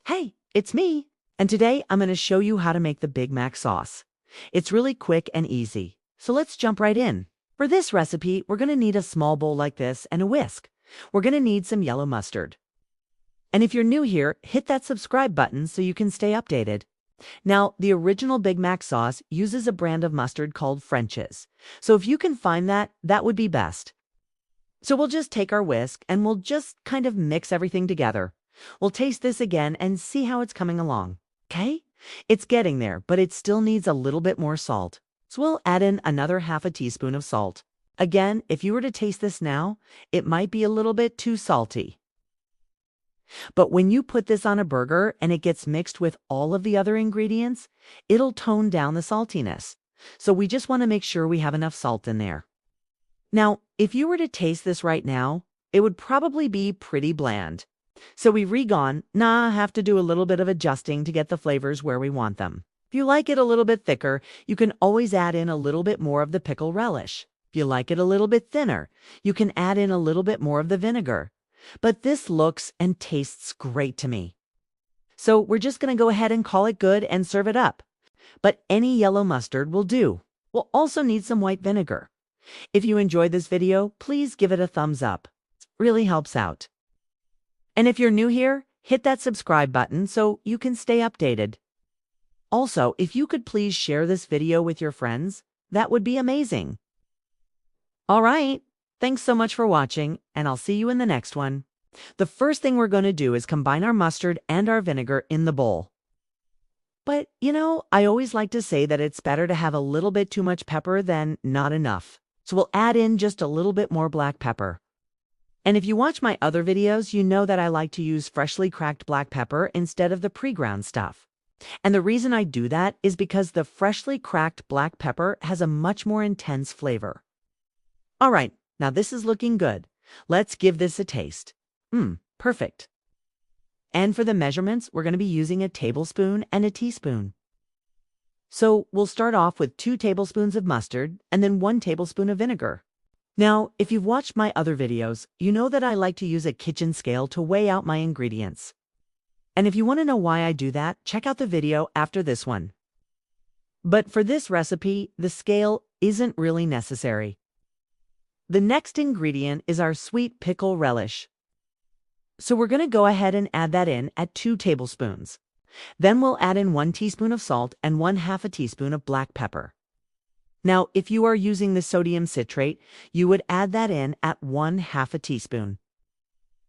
Hey, it's me. And today I'm going to show you how to make the Big Mac sauce. It's really quick and easy. So let's jump right in. For this recipe, we're going to need a small bowl like this and a whisk. We're going to need some yellow mustard. And if you're new here, hit that subscribe button so you can stay updated. Now, the original Big Mac sauce uses a brand of mustard called French's. So if you can find that, that would be best. So we'll just take our whisk and we'll just kind of mix everything together. We'll taste this again and see how it's coming along. Okay? It's getting there, but it still needs a little bit more salt. So we'll add in another half a teaspoon of salt. Again, if you were to taste this now, it might be a little bit too salty. But when you put this on a burger and it gets mixed with all of the other ingredients, it'll tone down the saltiness. So we just want to make sure we have enough salt in there. Now, if you were to taste this right now, it would probably be pretty bland. So we've have to do a little bit of adjusting to get the flavors where we want them. If you like it a little bit thicker, you can always add in a little bit more of the pickle relish. If you like it a little bit thinner, you can add in a little bit more of the vinegar. But this looks and tastes great to me. So we're just going to go ahead and call it good and serve it up. But any yellow mustard will do. We'll also need some white vinegar. If you enjoyed this video, please give it a thumbs up. It really helps out. And if you're new here, hit that subscribe button so you can stay updated. Also, if you could please share this video with your friends, that would be amazing. All right, thanks so much for watching, and I'll see you in the next one. The first thing we're going to do is combine our mustard and our vinegar in the bowl. But, I always like to say that it's better to have a little bit too much pepper than not enough. So we'll add in just a little bit more black pepper. And if you watch my other videos, you know that I like to use freshly cracked black pepper instead of the pre-ground stuff. And the reason I do that is because the freshly cracked black pepper has a much more intense flavor. All right, now this is looking good. Let's give this a taste. Perfect. And for the measurements, we're going to be using a tablespoon and a teaspoon. So we'll start off with 2 tablespoons of mustard and then 1 tablespoon of vinegar. Now, if you've watched my other videos, you know that I like to use a kitchen scale to weigh out my ingredients. And if you want to know why I do that, check out the video after this one. But for this recipe, the scale isn't really necessary. The next ingredient is our sweet pickle relish. So we're going to go ahead and add that in at 2 tablespoons. Then we'll add in 1 teaspoon of salt and 1/2 a teaspoon of black pepper. Now, if you are using the sodium citrate, you would add that in at 1/2 a teaspoon.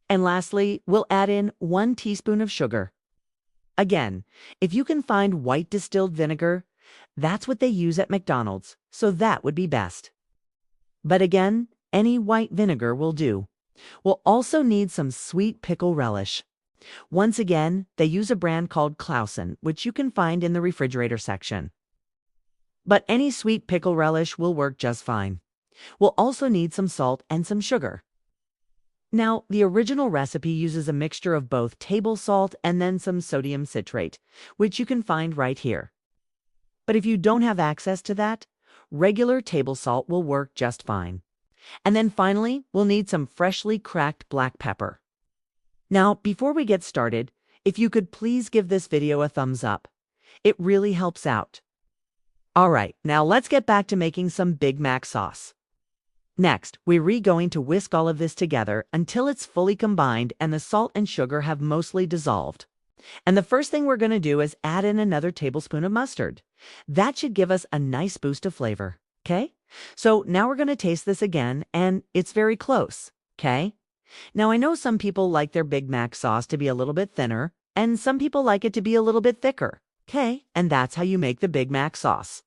And lastly, we'll add in 1 teaspoon of sugar. Again, if you can find white distilled vinegar, that's what they use at McDonald's, so that would be best. But again, any white vinegar will do. We'll also need some sweet pickle relish. Once again, they use a brand called Clausen, which you can find in the refrigerator section. But any sweet pickle relish will work just fine. We'll also need some salt and some sugar. Now, the original recipe uses a mixture of both table salt and then some sodium citrate, which you can find right here. But if you don't have access to that, regular table salt will work just fine. And then finally, we'll need some freshly cracked black pepper. Now, before we get started, if you could please give this video a thumbs up. It really helps out. All right, now let's get back to making some Big Mac sauce. Next, we're going to whisk all of this together until it's fully combined and the salt and sugar have mostly dissolved. And the first thing we're going to do is add in another tablespoon of mustard. That should give us a nice boost of flavor, okay? So now we're going to taste this again, and it's very close, okay? Now I know some people like their Big Mac sauce to be a little bit thinner, and some people like it to be a little bit thicker. Okay, and that's how you make the Big Mac sauce.